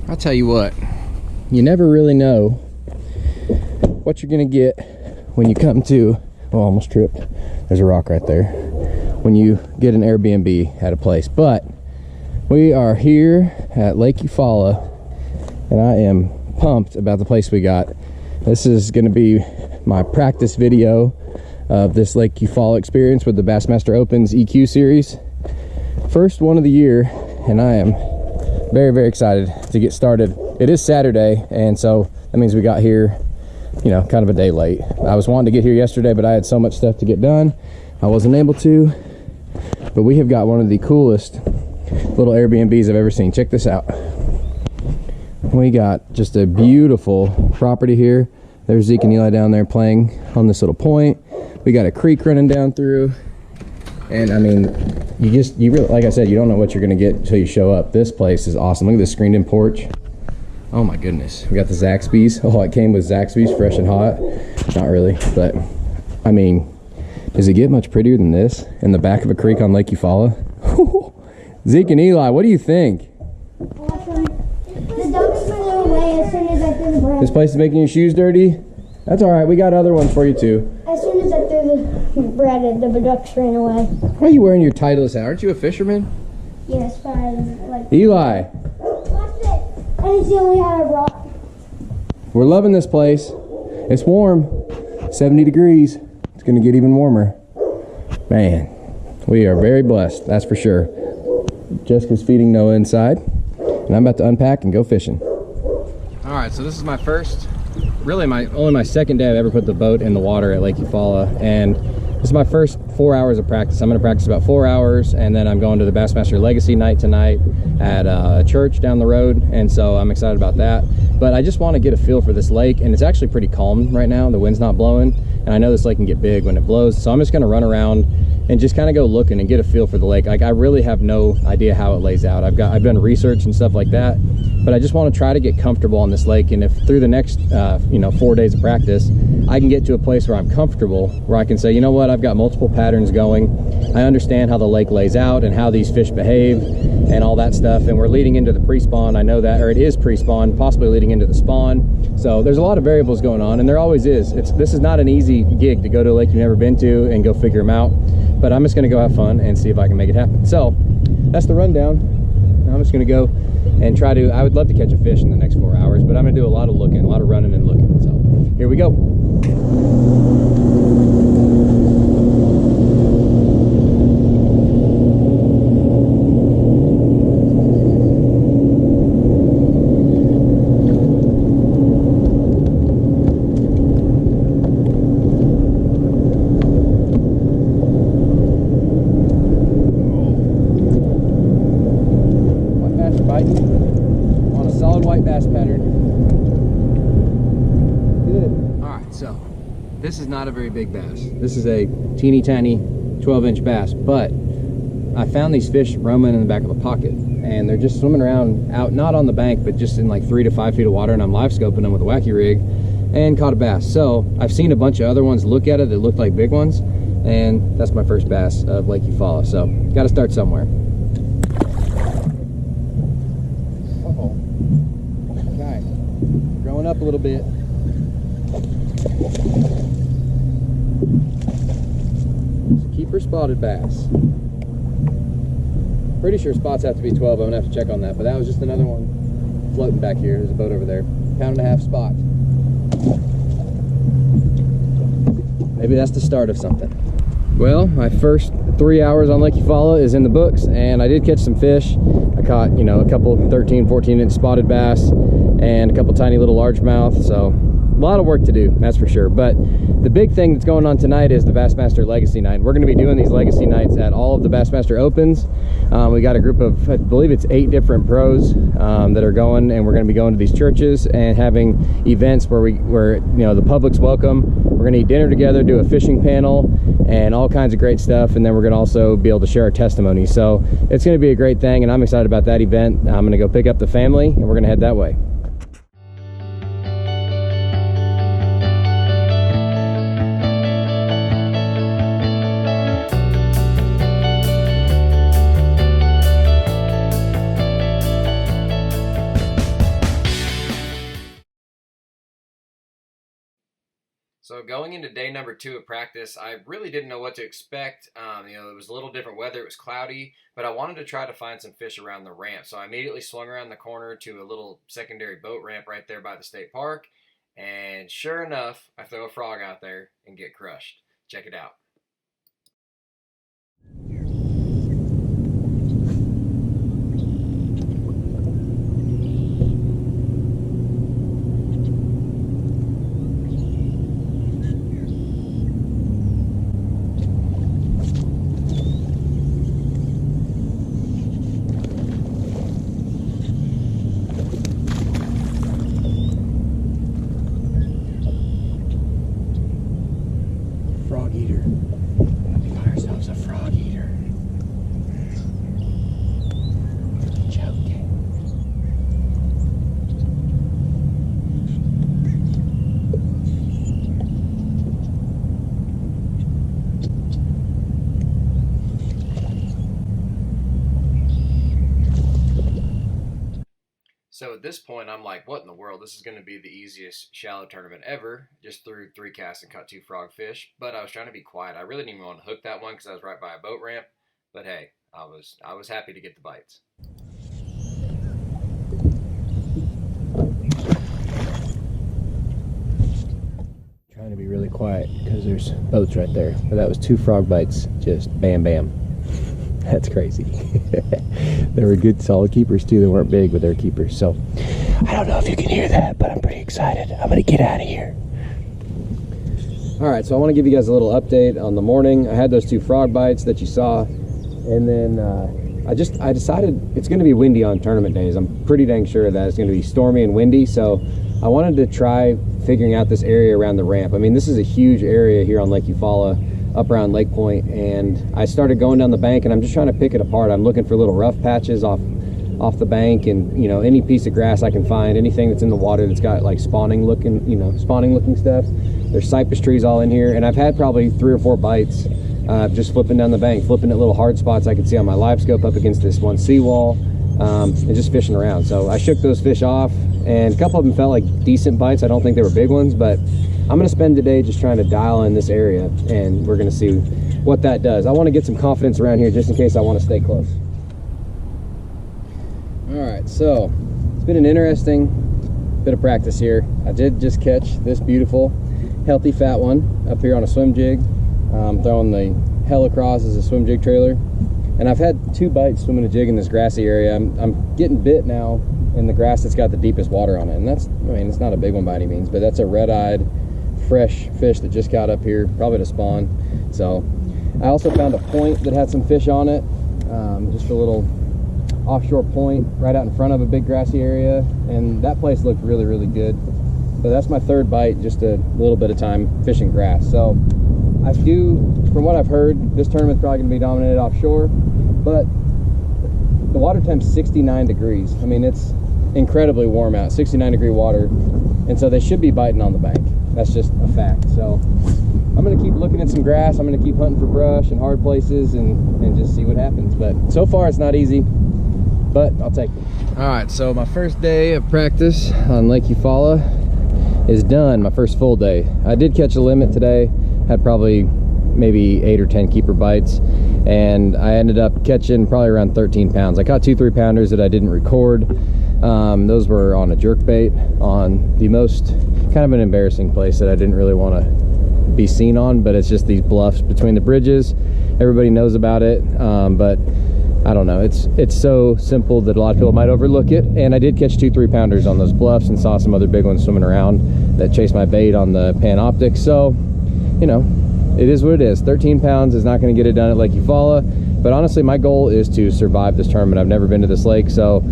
I'll tell you what, you never really know what you're gonna get when you come to, oh, almost tripped. There's a rock right there. When you get an Airbnb at a place. But we are here at Lake Eufaula, and I am pumped about the place we got. This is gonna be my practice video of this Lake Eufaula experience with the Bassmaster Opens EQ Series. First one of the year, and I am very, very excited to get started. It is Saturday, and so that means we got here, you know, kind of a day late. I was wanting to get here yesterday, but I had so much stuff to get done, I wasn't able to. But we have got one of the coolest little Airbnbs I've ever seen. Check this out. We got just a beautiful property here. There's Zeke and Eli down there playing on this little point. We got a creek running down through. And I mean, you really, like I said, you don't know what you're gonna get until you show up. This place is awesome. Look at this screened in porch. Oh my goodness. We got the Zaxby's. Oh, it came with Zaxby's, fresh and hot. Not really, but I mean, does it get much prettier than this in the back of a creek on Lake Eufaula? Zeke and Eli, what do you think? Awesome. The dog went away as soon as I threw the bread. This place is making your shoes dirty? That's all right. We got other ones for you too. As soon as I threw the bread, the ducks ran away. Why are you wearing your Titleist hat? Aren't you a fisherman? Yes, but I like. Eli, Watch it. And it's the only had a rock. we're loving this place. It's warm, 70 degrees. It's gonna get even warmer. Man, we are very blessed, that's for sure. Jessica's feeding Noah inside, and I'm about to unpack and go fishing. All right, so this is my first, really only my second day I've ever put the boat in the water at Lake Eufaula, and this is my first 4 hours of practice. I'm gonna practice about 4 hours, and then I'm going to the Bassmaster Legacy night tonight at a church down the road, and so I'm excited about that. But I just want to get a feel for this lake, and it's actually pretty calm right now. The wind's not blowing, and I know this lake can get big when it blows, so I'm just gonna run around and just kind of go looking and get a feel for the lake. Like, I really have no idea how it lays out. I've done research and stuff like that, but I just want to try to get comfortable on this lake. And if through the next 4 days of practice I can get to a place where I'm comfortable, where I can say, you know what, I've got multiple patterns going, I understand how the lake lays out and how these fish behave and all that stuff, and we're leading into the pre-spawn, I know that, or it is pre-spawn, possibly leading into the spawn. So there's a lot of variables going on, and there always is. This is not an easy gig to go to a lake you've never been to and go figure them out, but I'm just gonna go have fun and see if I can make it happen. So that's the rundown. I'm just gonna go and try to, I would love to catch a fish in the next 4 hours, but I'm gonna do a lot of looking, a lot of running and looking. So here we go. On a solid white bass pattern. Good. All right, so this is not a very big bass. This is a teeny tiny 12-inch bass, but I found these fish roaming in the back of a pocket, and they're just swimming around out, not on the bank, but just in like 3 to 5 feet of water, and I'm live scoping them with a wacky rig and caught a bass. So I've seen a bunch of other ones look at it that looked like big ones, and that's my first bass of Lake Eufaula. So got to start somewhere. Up a little bit. Keeper spotted bass. Pretty sure spots have to be 12. I'm gonna have to check on that, but that was just another one floating back here. There's a boat over there. £1.5 spot. Maybe that's the start of something. Well, my first 3 hours on Lake Eufaula is in the books, and I did catch some fish. I caught, you know, a couple 13, 14-inch spotted bass and a couple tiny little largemouth, so a lot of work to do, that's for sure. But the big thing that's going on tonight is the Bassmaster Legacy Night. We're going to be doing these Legacy Nights at all of the Bassmaster Opens. We got a group of, I believe it's 8 different pros that are going, and we're going to be going to these churches and having events where you know, the public's welcome. We're going to eat dinner together, do a fishing panel, and all kinds of great stuff, and then we're going to also be able to share our testimony. So it's going to be a great thing, and I'm excited about that event. I'm going to go pick up the family, and we're going to head that way. So going into day number 2 of practice, I really didn't know what to expect. It was a little different weather. It was cloudy, but I wanted to try to find some fish around the ramp. So I immediately swung around the corner to a little secondary boat ramp right there by the state park. And sure enough, I throw a frog out there and get crushed. Check it out. Frog eater. We got ourselves a frog eater. Joking. So at this point, I'm like, what in the world? This is going to be the easiest shallow tournament ever. Just threw 3 casts and caught 2 frogfish. But I was trying to be quiet. I really didn't even want to hook that one because I was right by a boat ramp. But hey, I was happy to get the bites. Trying to be really quiet because there's boats right there. But that was 2 frog bites, just bam, bam. That's crazy. They were good, solid keepers too. They weren't big, but they're keepers. So I don't know if you can hear that, but I'm pretty excited. I'm gonna get out of here. All right, so I want to give you guys a little update on the morning. I had those 2 frog bites that you saw, and then I decided it's going to be windy on tournament days. I'm pretty dang sure that it's going to be stormy and windy. So I wanted to try figuring out this area around the ramp. I mean, this is a huge area here on Lake Eufaula, up around Lake Point, and I started going down the bank and I'm just trying to pick it apart. I'm looking for little rough patches off the bank, and any piece of grass I can find, anything that's in the water that's got like spawning looking stuff. There's cypress trees all in here, and I've had probably 3 or 4 bites just flipping down the bank, flipping at little hard spots I could see on my live scope up against this one seawall, and just fishing around. So I shook those fish off, and a couple of them felt like decent bites. I don't think they were big ones, but I'm gonna spend today just trying to dial in this area, and we're gonna see what that does. I want to get some confidence around here just in case I want to stay close. All right, so it's been an interesting bit of practice here. I did just catch this beautiful, healthy fat one up here on a swim jig. Throwing the hell across as a swim jig trailer, and I've had 2 bites swimming a jig in this grassy area. I'm getting bit now in the grass that's got the deepest water on it, and it's not a big one by any means, but that's a red-eyed fresh fish that just got up here, probably to spawn. So I also found a point that had some fish on it, just a little offshore point right out in front of a big grassy area, and that place looked really, really good. So that's my 3rd bite, just a little bit of time fishing grass. So I do, from what I've heard, this tournament's probably going to be dominated offshore, but the water temp's 69 degrees. I mean, it's incredibly warm out, 69-degree water, and so they should be biting on the bank. That's just a fact. So I'm going to keep looking at some grass. I'm going to keep hunting for brush and hard places and just see what happens. But so far, it's not easy, but I'll take it. All right, so my first day of practice on Lake Eufaula is done, my first full day. I did catch a limit today, had probably maybe 8 or 10 keeper bites, and I ended up catching probably around 13 pounds. I caught 2 3-pounders that I didn't record. Those were on a jerk bait on the most kind of an embarrassing place that I didn't really want to be seen on, but it's just these bluffs between the bridges. Everybody knows about it, but I don't know, it's so simple that a lot of people might overlook it. And I did catch 2 3-pounders on those bluffs and saw some other big ones swimming around that chased my bait on the pan optics. So it is what it is. 13 pounds is not going to get it done at Lake Eufaula, but honestly my goal is to survive this tournament. I've never been to this lake, so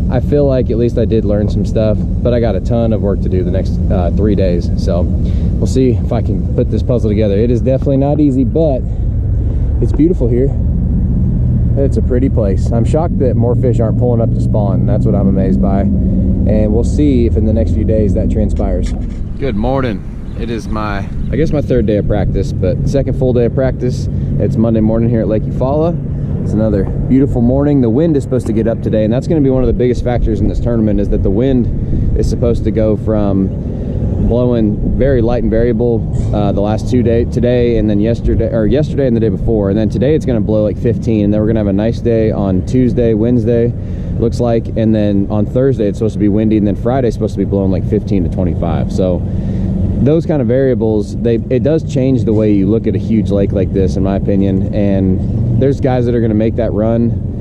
I feel like at least I did learn some stuff, but I got a ton of work to do the next 3 days. So we'll see if I can put this puzzle together. It is definitely not easy, but it's beautiful here. It's a pretty place. I'm shocked that more fish aren't pulling up to spawn. That's what I'm amazed by. And we'll see if in the next few days that transpires. Good morning. It is I guess my 3rd day of practice, but 2nd full day of practice. It's Monday morning here at Lake Eufaula. It's another beautiful morning. The wind is supposed to get up today, and that's going to be one of the biggest factors in this tournament, is that the wind is supposed to go from blowing very light and variable the last 2 days, today and then yesterday and the day before, and then today it's going to blow like 15, and then we're going to have a nice day on Tuesday, Wednesday looks like, and then on Thursday it's supposed to be windy, and then Friday's supposed to be blowing like 15 to 25. So those kind of variables, it does change the way you look at a huge lake like this, in my opinion. And there's guys that are going to make that run,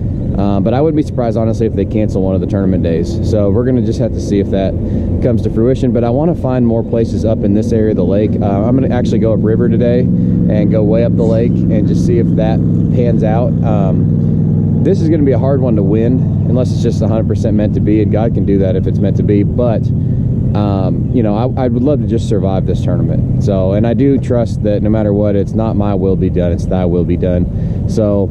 but I wouldn't be surprised, honestly, if they cancel one of the tournament days. So we're going to just have to see if that comes to fruition. But I want to find more places up in this area of the lake. I'm going to actually go upriver today and go way up the lake and just see if that pans out. This is going to be a hard one to win unless it's just 100% meant to be, and God can do that if it's meant to be. But you know, I would love to just survive this tournament. So, and I do trust that no matter what, it's not my will be done, it's thy will be done. So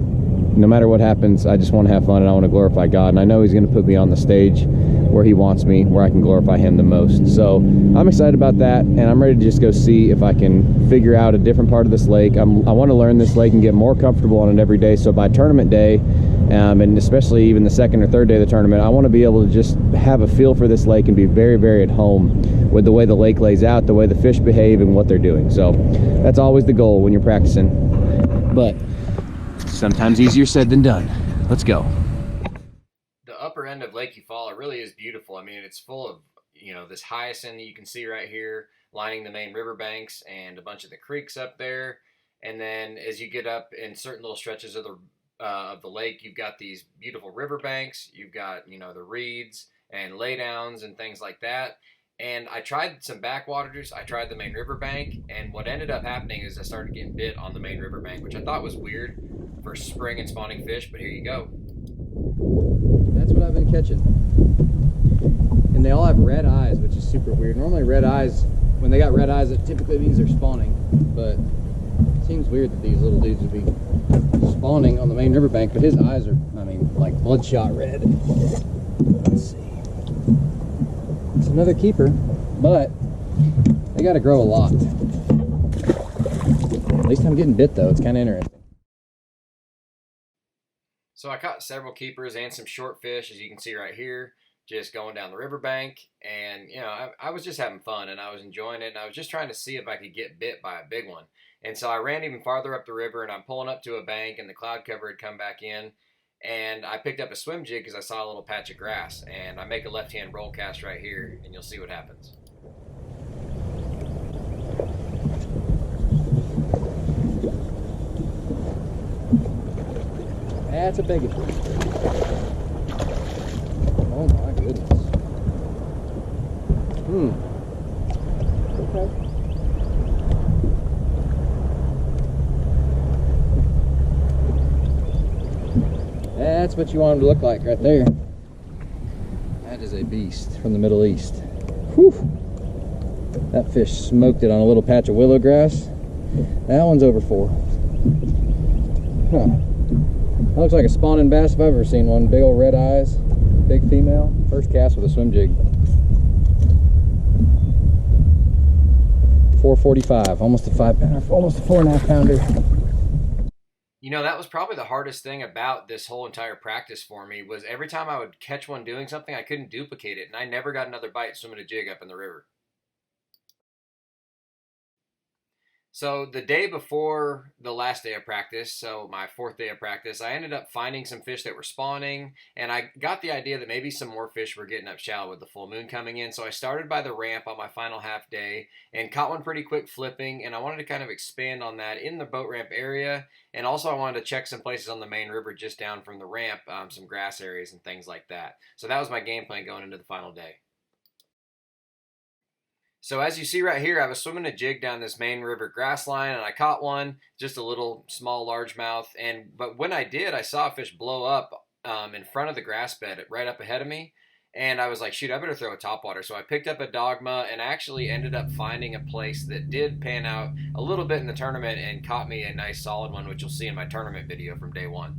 no matter what happens, I just want to have fun and I want to glorify God. And I know he's going to put me on the stage where he wants me, where I can glorify him the most. So I'm excited about that, and I'm ready to just go see if I can figure out a different part of this lake. I want to learn this lake and get more comfortable on it every day. So by tournament day, and especially even the second or third day of the tournament, I want to be able to just have a feel for this lake and be very, very at home with the way the lake lays out, the way the fish behave, and what they're doing. So that's always the goal when you're practicing, but sometimes easier said than done. Let's go. The upper end of Lake Eufaula really is beautiful. I mean, it's full of, you know, this hyacinth that you can see right here lining the main riverbanks and a bunch of the creeks up there. And then as you get up in certain little stretches of the lake, you've got these beautiful riverbanks. You've got, you know, the reeds and laydowns and things like that. And I tried some backwaters. I tried the main riverbank, and what ended up happening is I started getting bit on the main riverbank, which I thought was weird for spring and spawning fish, but here you go. That's what I've been catching. And they all have red eyes, which is super weird. Normally red eyes, when they got red eyes, it typically means they're spawning, but it seems weird that these little dudes would be spawning on the main riverbank, but his eyes are, I mean, like bloodshot red. Let's see. It's another keeper, but they got to grow a lot. At least I'm getting bit, though. It's kind of interesting. So I caught several keepers and some short fish, as you can see right here, just going down the riverbank. And, you know, I was just having fun, and I was enjoying it, and I was just trying to see if I could get bit by a big one. And so I ran even farther up the river, and I'm pulling up to a bank, and the cloud cover had come back in. And I picked up a swim jig because I saw a little patch of grass, and I make a left-hand roll cast right here, and you'll see what happens. That's a big one. Oh my goodness. Okay. That's what you want them to look like right there. That is a beast from the Middle East. Whew. That fish smoked it on a little patch of willow grass. That one's over 4. Huh. That looks like a spawning bass if I've ever seen one. Big old red eyes, big female. First cast with a swim jig. 445, almost a 5 pounder, almost a 4.5 pounder. You know, that was probably the hardest thing about this whole entire practice for me, was every time I would catch one doing something, I couldn't duplicate it, and I never got another bite swimming a jig up in the river. So the day before the last day of practice, so my 4th day of practice, I ended up finding some fish that were spawning, and I got the idea that maybe some more fish were getting up shallow with the full moon coming in. So I started by the ramp on my final half day and caught one pretty quick flipping, and I wanted to kind of expand on that in the boat ramp area. And also I wanted to check some places on the main river just down from the ramp, some grass areas and things like that. So that was my game plan going into the final day. So as you see right here, I was swimming a jig down this main river grass line, and I caught one, just a little small largemouth. But when I did, I saw a fish blow up in front of the grass bed right up ahead of me. And I was like, shoot, I better throw a topwater. So I picked up a dogma and actually ended up finding a place that did pan out a little bit in the tournament and caught me a nice solid one, which you'll see in my tournament video from day 1.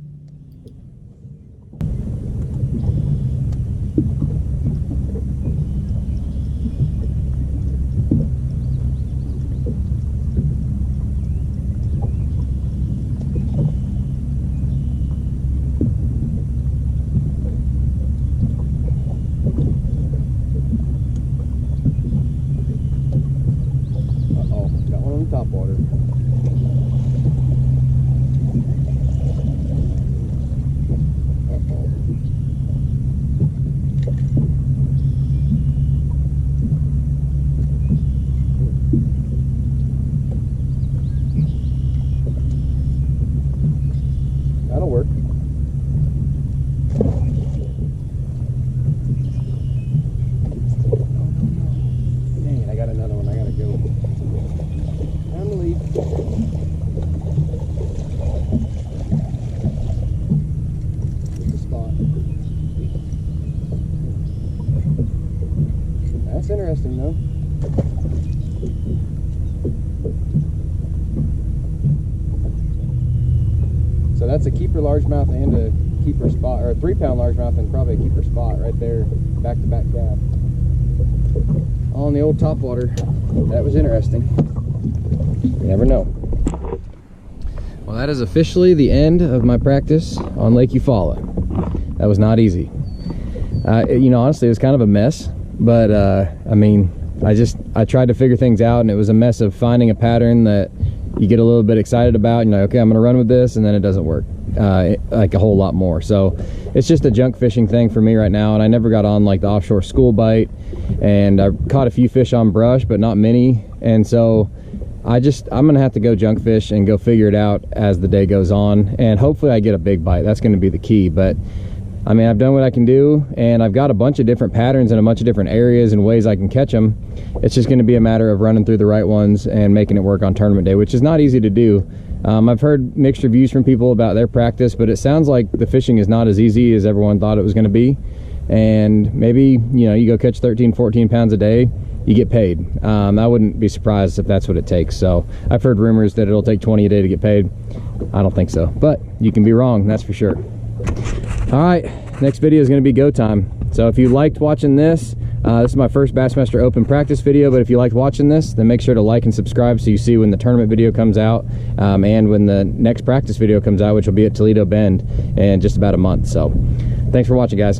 That's interesting though. So that's a keeper largemouth and a keeper spot, or a 3-pound largemouth and probably a keeper spot right there, back-to-back calf. On the old topwater. That was interesting. You never know. Well, that is officially the end of my practice on Lake Eufaula. That was not easy. You know, honestly, it was kind of a mess, but I mean, I tried to figure things out, and it was a mess of finding a pattern that you get a little bit excited about, and you're like, okay, I'm gonna run with this, and then it doesn't work like a whole lot more. So it's just a junk fishing thing for me right now, and I never got on like the offshore school bite, and I caught a few fish on brush, but not many, and so I'm gonna have to go junk fish and go figure it out as the day goes on, and hopefully I get a big bite. That's gonna be the key. But I mean, I've done what I can do, and I've got a bunch of different patterns in a bunch of different areas and ways I can catch them. It's just going to be a matter of running through the right ones and making it work on tournament day, which is not easy to do. I've heard mixed reviews from people about their practice, but it sounds like the fishing is not as easy as everyone thought it was going to be. And maybe, you know, you go catch 13, 14 pounds a day, you get paid. I wouldn't be surprised if that's what it takes. So I've heard rumors that it'll take 20 a day to get paid. I don't think so, but you can be wrong, that's for sure. All right, next video is going to be go time. So if you liked watching this, this is my first Bassmaster Open practice video, but if you liked watching this, then make sure to like and subscribe so you see when the tournament video comes out, and when the next practice video comes out, which will be at Toledo Bend in just about a month. So thanks for watching, guys.